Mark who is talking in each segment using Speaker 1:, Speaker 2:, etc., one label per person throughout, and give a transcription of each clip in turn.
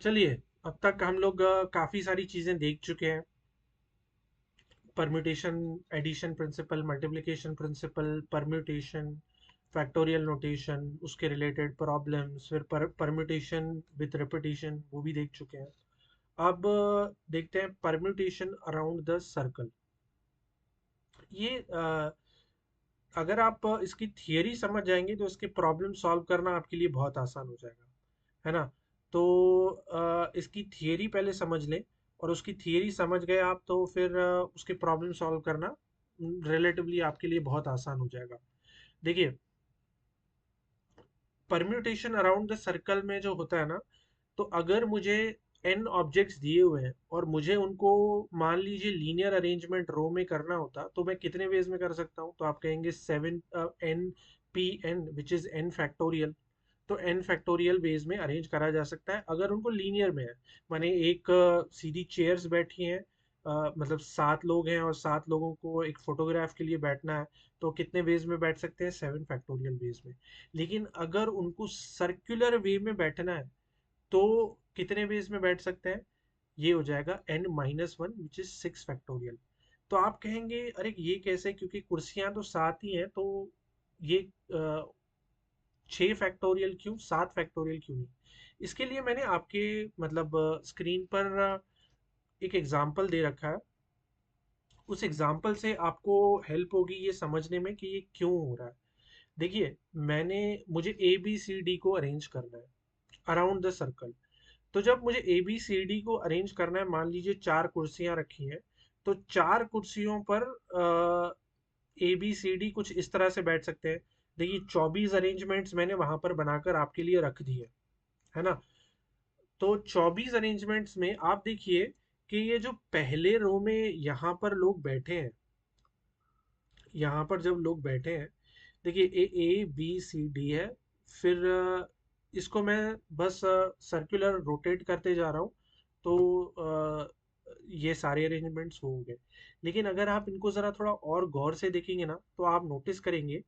Speaker 1: चलिए, अब तक हम लोग काफ़ी सारी चीज़ें देख चुके हैं। Permutation, addition principle, multiplication principle, permutation, factorial notation, उसके रिलेटेड प्रॉब्लम्स, फिर परम्यूटेशन विथ रिपीटिशन वो भी देख चुके हैं। अब देखते हैं परम्यूटेशन अराउंड द सर्कल। ये अगर आप इसकी थियरी समझ जाएंगे तो इसके प्रॉब्लम सॉल्व करना आपके लिए बहुत आसान हो जाएगा, है ना। तो इसकी थियरी पहले समझ लें, और उसकी थियरी समझ गए आप तो फिर उसके प्रॉब्लम सॉल्व करना रिलेटिवली आपके लिए बहुत आसान हो जाएगा। देखिए, परम्यूटेशन अराउंड द सर्कल में जो होता है ना, तो अगर मुझे n ऑब्जेक्ट्स दिए हुए हैं और मुझे उनको मान लीजिए लीनियर अरेंजमेंट रो में करना होता, तो मैं कितने वेज में कर सकता हूँ? तो आप कहेंगे 7 n p n which is n factorial. तो n फैक्टोरियल वेज में अरेंज करा जा सकता है अगर उनको लीनियर में है। माने एक सीधी चेयर्स बैठी हैं, मतलब 7 लोग हैं और 7 लोगों को एक फोटोग्राफ के लिए बैठना है, तो कितने वेज में बैठ सकते हैं? 7 फैक्टोरियल वेज में। लेकिन अगर उनको सर्कुलर वे में बैठना है तो कितने वेज में बैठ सकते हैं? ये हो जाएगा n-1 विच इज 6 फैक्टोरियल। तो आप कहेंगे अरे ये कैसे, क्योंकि कुर्सियां तो 7 ही हैं, तो ये 6 फैक्टोरियल क्यों, 7 फैक्टोरियल क्यों नहीं? इसके लिए मैंने आपके मतलब स्क्रीन पर एक एग्जाम्पल दे रखा है। उस एग्जाम्पल से आपको हेल्प होगी ये समझने में कि ये क्यों हो रहा है। देखिए, मुझे ए बी सी डी को अरेंज करना है अराउंड द सर्कल। तो जब मुझे ए बी सी डी को अरेंज करना है, मान लीजिए 4 कुर्सियां रखी हैं, तो 4 कुर्सियों पर ए बी सी डी कुछ इस तरह से बैठ सकते हैं। देखिए, 24 अरेंजमेंट्स मैंने वहां पर बनाकर आपके लिए रख दिए, है ना। तो 24 अरेंजमेंट्स में आप देखिए कि ये जो पहले रो में यहाँ पर लोग बैठे हैं, यहाँ पर जब लोग बैठे हैं, देखिए ए ए बी सी डी है। फिर इसको मैं बस सर्कुलर रोटेट करते जा रहा हूँ, तो ये सारे अरेंजमेंट्स हो गए। लेकिन अगर आप इनको ज़रा थोड़ा और गौर से देखेंगे ना, तो आप नोटिस करेंगे।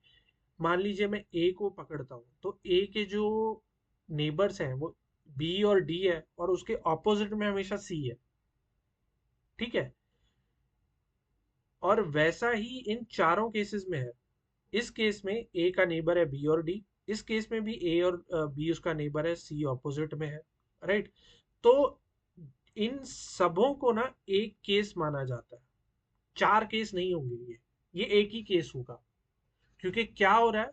Speaker 1: मान लीजिए मैं ए को पकड़ता हूँ, तो ए के जो नेबर्स हैं वो बी और डी है, और उसके ऑपोजिट में हमेशा सी है। ठीक है। और वैसा ही इन चारों केसेस में है। इस केस में ए का नेबर है बी और डी, इस केस में भी ए और बी उसका नेबर है, सी ऑपोजिट में है। राइट। तो इन सबों को ना एक केस माना जाता है, 4 केस नहीं होंगे ये एक ही केस होगा। क्योंकि क्या हो रहा है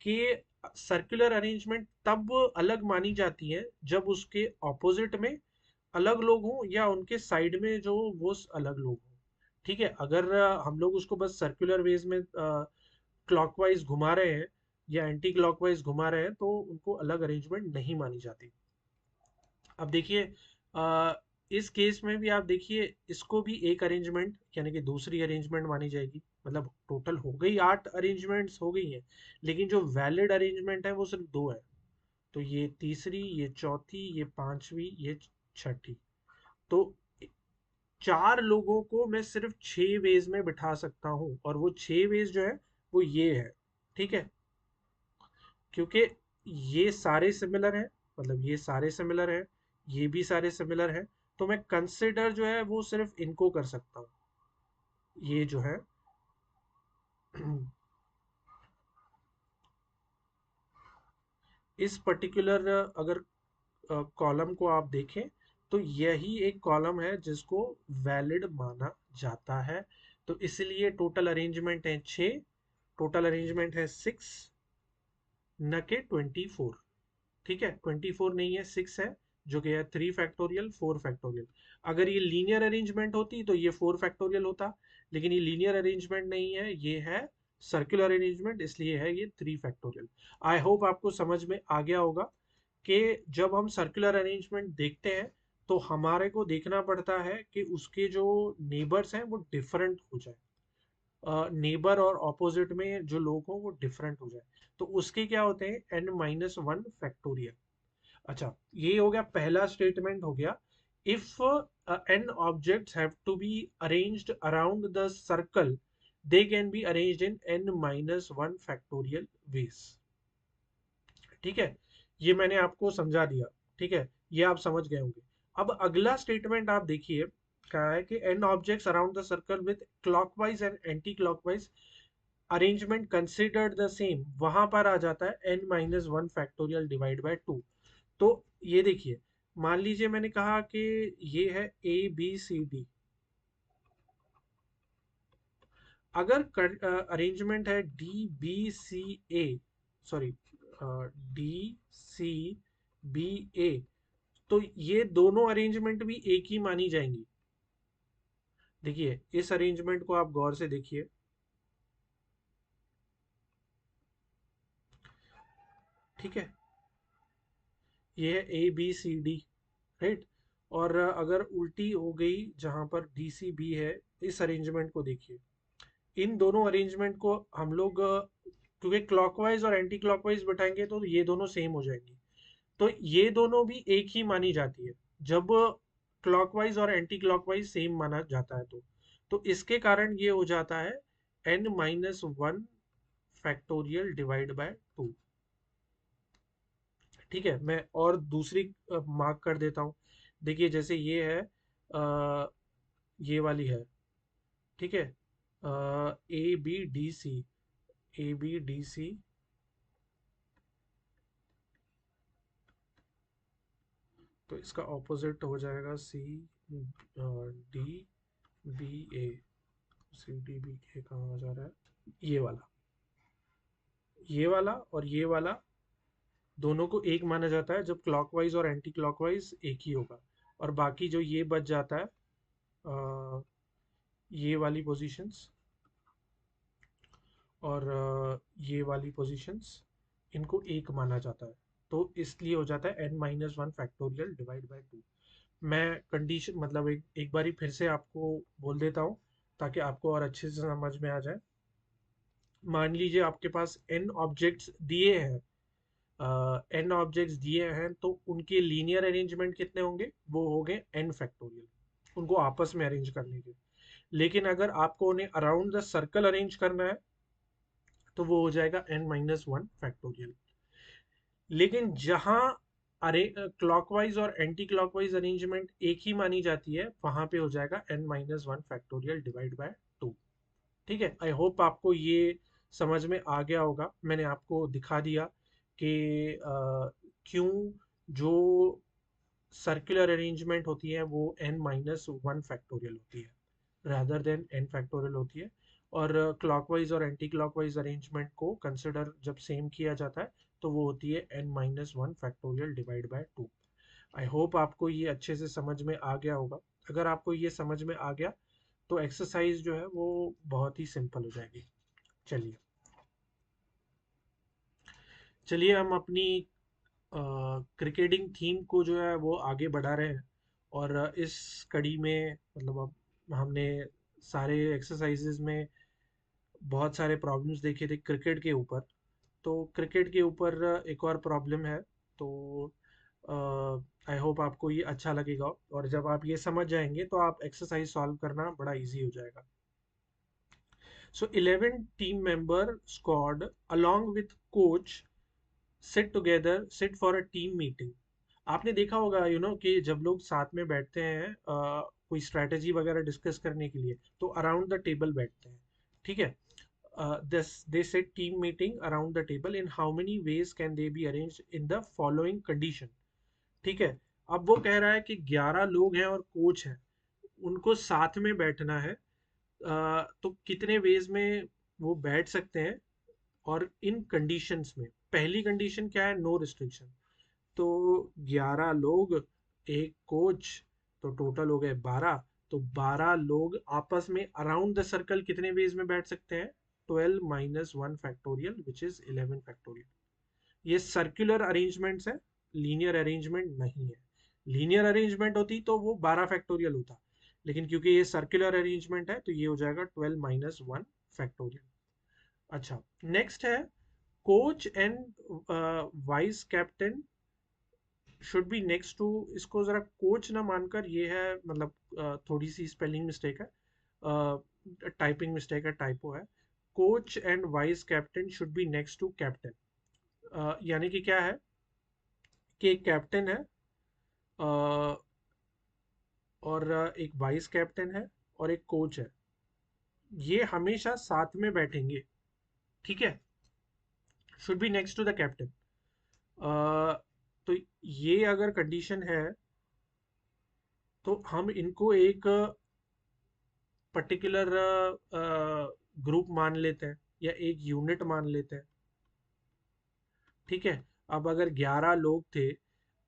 Speaker 1: कि सर्कुलर अरेंजमेंट तब अलग मानी जाती है जब उसके ऑपोजिट में अलग लोग हों या उनके साइड में जो वो अलग लोग हों। ठीक है। अगर हम लोग उसको बस सर्कुलर वेज में क्लॉकवाइज घुमा रहे हैं या एंटी क्लॉकवाइज घुमा रहे हैं, तो उनको अलग अरेंजमेंट नहीं मानी जाती। अब देखिए, अ, इस केस में भी आप देखिए, इसको भी एक अरेंजमेंट यानी कि दूसरी अरेंजमेंट मानी जाएगी। मतलब टोटल हो गई 8 अरेंजमेंट्स हो गई हैं, लेकिन जो वैलिड अरेंजमेंट है वो सिर्फ 2 है। तो ये तीसरी, ये चौथी, ये पांचवी, ये छठी। तो 4 लोगों को मैं सिर्फ 6 वेज में बिठा सकता हूँ, और वो 6 वेज जो है वो ये है। ठीक है। क्योंकि ये सारे सिमिलर हैं, मतलब ये सारे सिमिलर हैं, ये भी सारे सिमिलर हैं, तो मैं कंसिडर जो है वो सिर्फ इनको कर सकता हूँ, ये जो है। इस पर्टिकुलर अगर कॉलम को आप देखें, तो यही एक कॉलम है जिसको वैलिड माना जाता है। तो इसलिए टोटल अरेंजमेंट है 6, टोटल अरेंजमेंट है 6, न के 24। ठीक है। 24 नहीं है, 6 है, जो कि है 3 फैक्टोरियल 4 फैक्टोरियल। अगर ये लीनियर अरेंजमेंट होती तो ये 4 फैक्टोरियल होता, लेकिन ये लीनियर अरेंजमेंट नहीं है, ये है सर्कुलर अरेंजमेंट, इसलिए है ये 3 फैक्टोरियल। आई होप आपको समझ में आ गया होगा कि जब हम सर्कुलर अरेंजमेंट देखते हैं तो हमारे को देखना पड़ता है कि उसके जो नेबर्स हैं वो डिफरेंट हो जाए, नेबर और ऑपोजिट में जो लोग हों वो डिफरेंट हो जाए। तो उसके क्या होते हैं? n-1 factorial. अच्छा, ये हो गया, पहला स्टेटमेंट हो गया। If n objects have to be arranged around the circle, they can be arranged in n-1 factorial ways. ठीक है। ये मैंने आपको समझा दिया। ठीक है। ये आप समझ गए होंगे। अब अगला स्टेटमेंट आप देखिए, क्या है कि n objects around the circle with clockwise and anti clockwise arrangement considered the same, वहां पर आ जाता है n minus one factorial divide by two. तो ये देखिए, मान लीजिए मैंने कहा कि ये है ए बी सी डी, अगर अरेंजमेंट है डी बी सी ए, सॉरी, डी सी बी ए, तो ये दोनों अरेंजमेंट भी एक ही मानी जाएंगी। देखिए इस अरेंजमेंट को आप गौर से देखिए, ठीक है, ये है a b c d, right. और अगर उल्टी हो गई जहां पर डी सी बी है, इस अरेंजमेंट को देखिए, इन दोनों अरेंजमेंट को हम लोग क्योंकि क्लॉकवाइज और एंटी क्लॉकवाइज बैठाएंगे तो ये दोनों सेम हो जाएंगी। तो ये दोनों भी एक ही मानी जाती है जब क्लॉकवाइज और एंटी क्लॉकवाइज सेम माना जाता है। तो इसके कारण ये हो जाता है n minus one factorial divide by to. ठीक है, मैं और दूसरी मार्क कर देता हूँ। देखिए जैसे ये है, ये वाली है, ठीक है, a b d c, a b d c, तो इसका ऑपोजिट हो जाएगा c d b a. C d b a कहाँ जा रहा है, ये वाला, ये वाला और ये वाला दोनों को एक माना जाता है जब क्लॉकवाइज और एंटी क्लॉकवाइज एक ही होगा। और बाकी जो ये बच जाता है, अ, ये वाली पोजीशंस और ये वाली पोजीशंस, इनको एक माना जाता है। तो इसलिए हो जाता है n minus one factorial divide by two. मैं कंडीशन मतलब एक बारी फिर से आपको बोल देता हूँ ताकि आपको और अच्छे से समझ में आ जाए। मान लीजिए आपके पास n ऑब्जेक्ट्स दिए हैं, n ऑब्जेक्ट्स दिए हैं, तो उनके लीनियर अरेंजमेंट कितने होंगे, वो हो गए n फैक्टोरियल, उनको आपस में अरेंज करने के। लेकिन अगर आपको उन्हें अराउंड द सर्कल अरेंज करना है तो वो हो जाएगा n माइनस वन फैक्टोरियल। लेकिन जहां अरे क्लॉकवाइज और एंटी क्लॉकवाइज अरेंजमेंट एक ही मानी जाती है, वहां पे हो जाएगा n minus one factorial divide by to. ठीक है, आई होप आपको ये समझ में आ गया होगा। मैंने आपको दिखा दिया कि क्यों जो सर्कुलर अरेंजमेंट होती है वो n माइनस वन फैक्टोरियल होती है rather देन n फैक्टोरियल होती है। और क्लॉकवाइज और एंटी क्लॉकवाइज अरेंजमेंट को कंसिडर जब सेम किया जाता है तो वो होती है n minus one factorial divide by to. I hope आपको ये अच्छे से समझ में आ गया होगा। अगर आपको ये समझ में आ गया तो एक्सरसाइज जो है वो बहुत ही सिंपल हो जाएगी। चलिए, चलिए हम अपनी क्रिकेटिंग थीम को जो है वो आगे बढ़ा रहे हैं। और इस कड़ी में मतलब अब हमने सारे एक्सरसाइजेज में बहुत सारे प्रॉब्लम्स देखे थे क्रिकेट के ऊपर। तो क्रिकेट के ऊपर एक और प्रॉब्लम है। तो आई होप आपको ये अच्छा लगेगा, और जब आप ये समझ जाएंगे तो आप एक्सरसाइज सॉल्व करना बड़ा इजी हो जाएगा। सो 11 team member squad along with coach sit for a team meeting. आपने देखा होगा कि जब लोग साथ में बैठते हैं कोई स्ट्रेटेजी वगैरह डिस्कस करने के लिए, तो अराउंड द टेबल बैठते हैं। ठीक है, they set team meeting around the table, in how many ways can they be arrange in the following condition. ठीक है, अब वो कह रहा है कि 11 लोग हैं और कोच है, उनको साथ में बैठना है। तो कितने वेज में वो बैठ सकते हैं और इन कंडीशंस में। पहली कंडीशन क्या है, नो रिस्ट्रिक्शन। तो 11 लोग, एक कोच, तो टोटल हो गए 12। तो 12 लोग आपस में अराउंड द सर्कल कितने वेज में बैठ सकते हैं, 12 minus one factorial which is 11 factorial. ये सर्कुलर अरेंजमेंट्स है, लीनियर अरेंजमेंट नहीं है। लीनियर अरेंजमेंट होती तो वो 12 फैक्टोरियल होता, लेकिन क्योंकि ये सर्कुलर अरेंजमेंट है तो ये हो जाएगा 12 माइनस वन फैक्टोरियल। अच्छा, नेक्स्ट है coach and vice captain should be next to. इसको जरा कोच ना मानकर ये है, मतलब थोड़ी सी स्पेलिंग मिस्टेक है, टाइपिंग मिस्टेक है, टाइपो है। Coach and vice captain should be next to captain. यानी कि क्या है कि एक कैप्टन है और एक वाइस कैप्टन है और एक कोच है। ये हमेशा साथ में बैठेंगे, ठीक है, should be next to the captain. तो ये अगर कंडीशन है तो हम इनको एक पर्टिकुलर ग्रुप मान लेते हैं या एक यूनिट मान लेते हैं, ठीक है। अब अगर 11 लोग थे,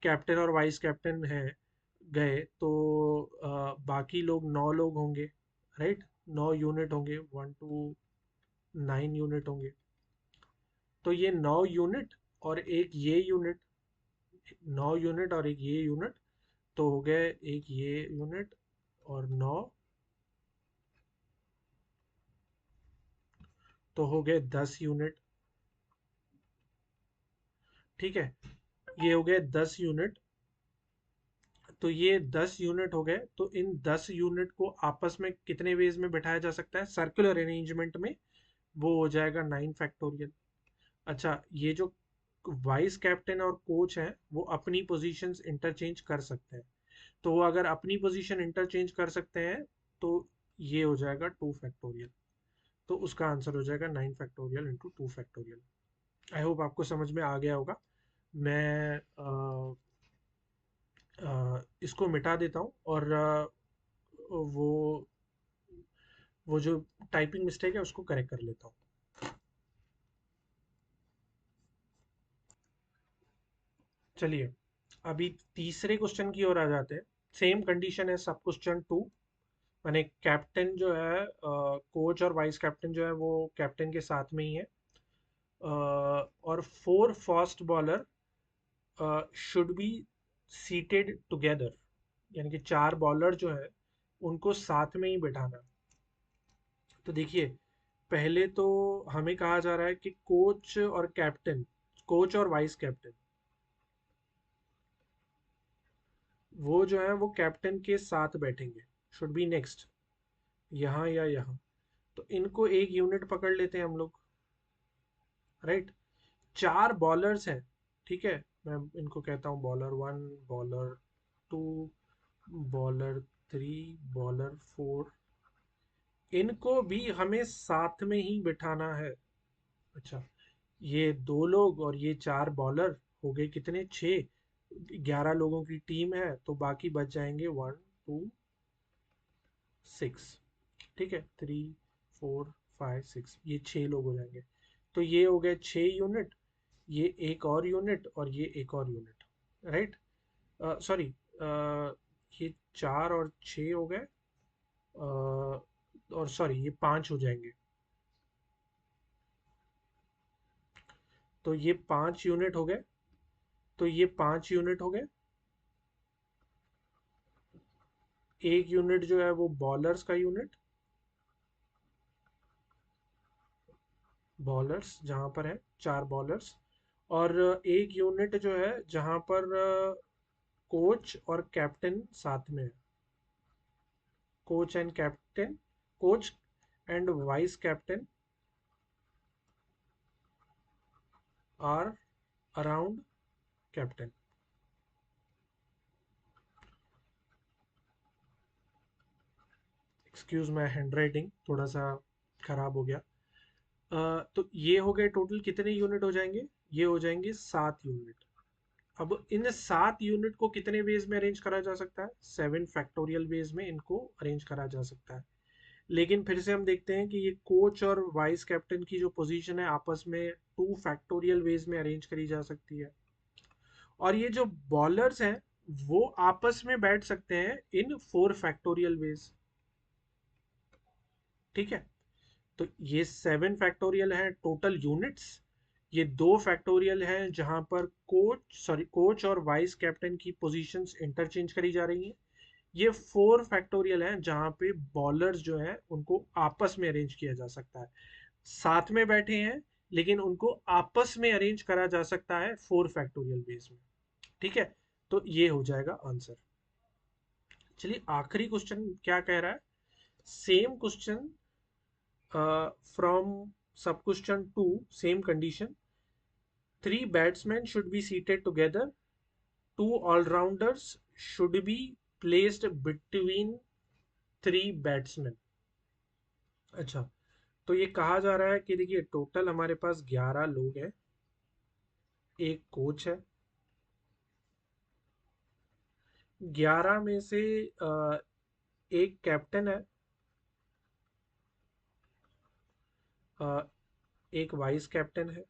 Speaker 1: कैप्टन और वाइस कैप्टन हैं गए, तो बाकी लोग 9 लोग होंगे, राइट। 9 यूनिट होंगे, 1 to 9 यूनिट होंगे। तो ये 9 यूनिट और एक ये यूनिट, 9 यूनिट और एक ये यूनिट, तो हो गए एक ये यूनिट और 9, तो हो गए 10 यूनिट, ठीक है। ये हो गए 10 यूनिट। तो ये 10 यूनिट हो गए, तो इन 10 यूनिट को आपस में कितने वेज में बैठाया जा सकता है सर्कुलर अरेंजमेंट में? वो हो जाएगा 9 फैक्टोरियल। अच्छा, ये जो वाइस कैप्टन और कोच हैं वो अपनी पोजीशंस इंटरचेंज कर सकते हैं। तो वो अगर अपनी पोजीशन इंटरचेंज कर सकते हैं तो ये हो जाएगा 2 फैक्टोरियल। तो उसका आंसर हो जाएगा 9 factorial into 2 factorial. I hope आपको समझ में आ गया होगा। मैं इसको मिटा देता हूँ और वो वो जो टाइपिंग मिस्टेक है उसको करेक्ट कर लेता हूँ। चलिए, अभी तीसरे क्वेश्चन की ओर आ जाते हैं। सेम कंडीशन है सब क्वेश्चन टू, माने कैप्टन जो है, कोच और वाइस कैप्टन जो है वो कैप्टन के साथ में ही है। और 4 fast bowler should be seated together, यानी कि 4 बॉलर जो है उनको साथ में ही बैठाना। तो देखिए, पहले तो हमें कहा जा रहा है कि कोच और कैप्टन, कोच और वाइस कैप्टन, वो जो है वो कैप्टन के साथ बैठेंगे, शुड बी नेक्स्ट, यहाँ या यहाँ। तो इनको एक यूनिट पकड़ लेते हैं हम लोग, राइट। 4 बॉलर्स हैं, ठीक है। मैं इनको कहता हूँ बॉलर 1, बॉलर 2, बॉलर 3, बॉलर 4। इनको भी हमें साथ में ही बिठाना है। अच्छा, ये 2 लोग और ये 4 बॉलर, हो गए कितने, 6। 11 लोगों की टीम है तो बाकी बच जाएंगे 1, 2, 6, ठीक है। 3, 4, 5, 6, ये 6 लोग हो जाएंगे। तो ये हो गए 6 यूनिट, ये एक और यूनिट और ये एक और यूनिट, राइट। सॉरी, ये 4 और 6 हो गए, और सॉरी ये 5 हो जाएंगे। तो ये 5 यूनिट हो गए, तो ये 5 यूनिट हो गए। एक यूनिट जो है वो बॉलर्स का यूनिट, बॉलर्स जहां पर है 4 बॉलर्स। और एक यूनिट जो है जहां पर कोच और कैप्टन साथ में है, coach and captain, coach and vice captain are around captain. Excuse my handwriting, थोड़ा सा खराब हो गया। तो ये हो गए टोटल कितने यूनिट हो जाएंगे? ये हो जाएंगे 7 यूनिट। अब इन 7 यूनिट को कितने वेज में अरेंज करा जा सकता है? 7 फैक्टोरियल वेज में इनको अरेंज करा जा सकता है। लेकिन फिर से हम देखते हैं कि ये कोच और वाइस कैप्टन की जो पोजीशन है आपस में 2 फैक्टोरियल वेज में अरेंज करी जा सकती है। और ये जो बॉलर्स हैं वो आपस में बैठ सकते हैं इन 4 फैक्टोरियल वेज, ठीक है। तो ये 7 फैक्टोरियल है टोटल यूनिट्स। ये 2 फैक्टोरियल है जहां पर कोच और वाइस कैप्टन की पोजीशंस इंटरचेंज करी जा रही हैं। ये 4 फैक्टोरियल है जहां पे बॉलर्स जो है उनको आपस में अरेंज किया जा सकता है। साथ में बैठे हैं लेकिन उनको आपस में अरेंज करा जा सकता है 4 फैक्टोरियल बेस में, ठीक है। तो ये हो जाएगा आंसर। चलिए, आखिरी क्वेश्चन क्या कह रहा है? Same question from sub question 2, same condition. 3 batsmen should be seated together. 2 all-rounders should be placed between 3 batsman. अच्छा, तो ये कहा जा रहा है कि देखिए टोटल हमारे पास 11 लोग हैं, एक कोच है, 11 में से एक कैप्टन है, अ, एक वाइस कैप्टन है,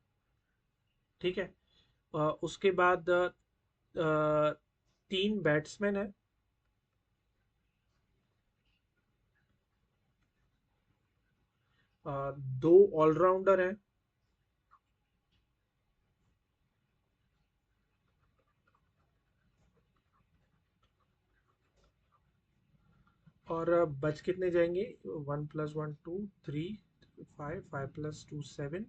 Speaker 1: ठीक है। उसके बाद 3 बैट्समैन है, 2 ऑलराउंडर हैं, और बच कितने जाएंगे? 1 + 1 2 3, 5 5 + 2 7,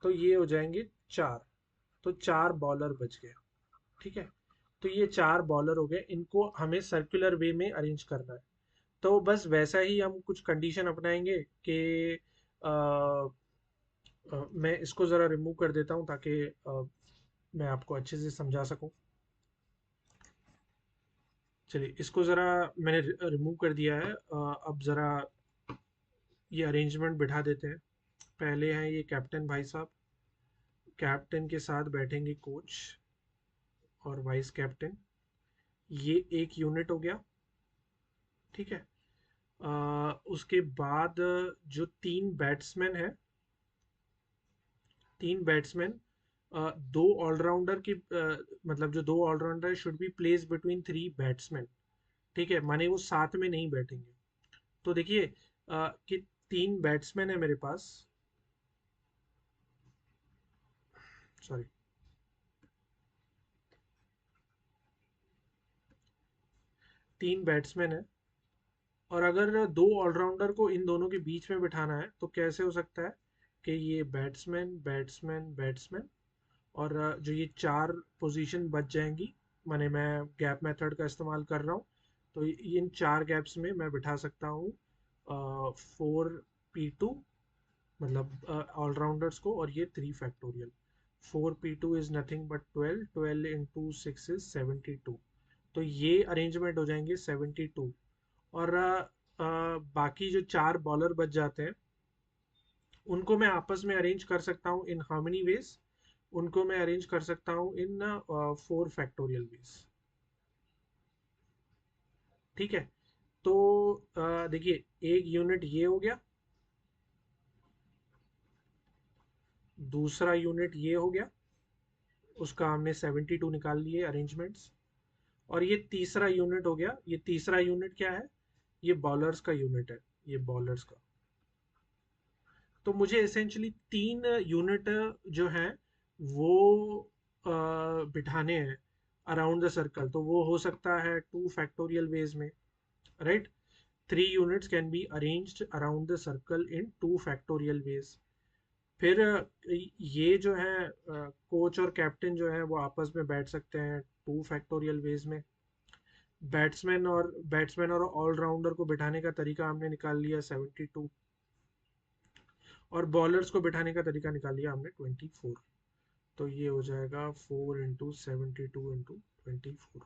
Speaker 1: तो ये हो जाएंगे 4। तो 4 बॉलर बच गए, ठीक है। तो ये 4 बॉलर हो गए, इनको हमें सर्कुलर वे में अरेंज करना है। तो बस वैसा ही हम कुछ कंडीशन अपनाएंगे कि मैं इसको ज़रा रिमूव कर देता हूँ ताकि मैं आपको अच्छे से समझा सकूँ। चलिए, इसको ज़रा मैंने रिमूव कर दिया है। अब ज़रा ये अरेंजमेंट बिठा देते हैं। पहले हैं ये कैप्टन भाई साहब, कैप्टन के साथ बैठेंगे कोच और वाइस कैप्टन, ये एक यूनिट हो गया, ठीक है। उसके बाद जो 3 बैट्समैन है, 3 बैट्समैन, दो ऑलराउंडर की मतलब जो 2 allrounder should be place between 3 batsman, ठीक है, माने वो साथ में नहीं बैठेंगे। तो देखिए कि 3 बैट्समैन है मेरे पास, सॉरी, 3 बैट्समैन है, और अगर 2 ऑलराउंडर को इन दोनों के बीच में बिठाना है तो कैसे हो सकता है कि ये बैट्समैन बैट्समैन बैट्समैन, और जो ये 4 पोजीशन बच जाएंगी, माने मैं गैप मेथड का इस्तेमाल कर रहा हूँ, तो इन 4 गैप्स में मैं बिठा सकता हूँ 4 P2, मतलब ऑलराउंडर्स को, और ये 3 factorial. 4 P2 is nothing but 12, 12 × 6 is 72। तो ये अरेंजमेंट हो जाएंगे 72। और बाकी जो 4 बॉलर बच जाते हैं उनको मैं आपस में अरेंज कर सकता हूँ इन हाउ मेनी वेज? उनको मैं अरेंज कर सकता हूँ इन 4 फैक्टोरियल वेज, ठीक है। तो देखिए, एक यूनिट ये हो गया, दूसरा यूनिट ये हो गया, उसका हमने 72 निकाल लिए अरेंजमेंट्स, और ये तीसरा यूनिट हो गया। ये तीसरा यूनिट क्या है? ये बॉलर्स का यूनिट है, ये बॉलर्स का। तो मुझे एसेंशली 3 यूनिट जो हैं वो बिठाने हैं अराउंड द सर्कल। तो वो हो सकता है 2 फैक्टोरियल वेज में, right. 3 units can be arranged around the circle in 2 factorial veg. फिर ये जो है कोच और कैप्टन जो है वो आपस में बैठ सकते हैं 2 फैक्टोरियल वेज में। बैट्समैन और ऑलराउंडर को बिठाने का तरीका हमने निकाल लिया 72, और बॉलर्स को बिठाने का तरीका निकाल लिया हमने 24। तो ये हो जाएगा 4 × 72 × 24।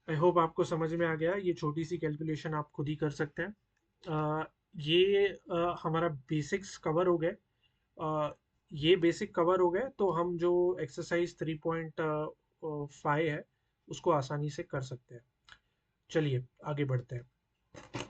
Speaker 1: आई होप आपको समझ में आ गया। ये छोटी सी कैलकुलेशन आप खुद ही कर सकते हैं। ये हमारा बेसिक्स कवर हो गए। अ, ये बेसिक कवर हो गए तो हम जो एक्सरसाइज 3.5 है उसको आसानी से कर सकते हैं। चलिए आगे बढ़ते हैं।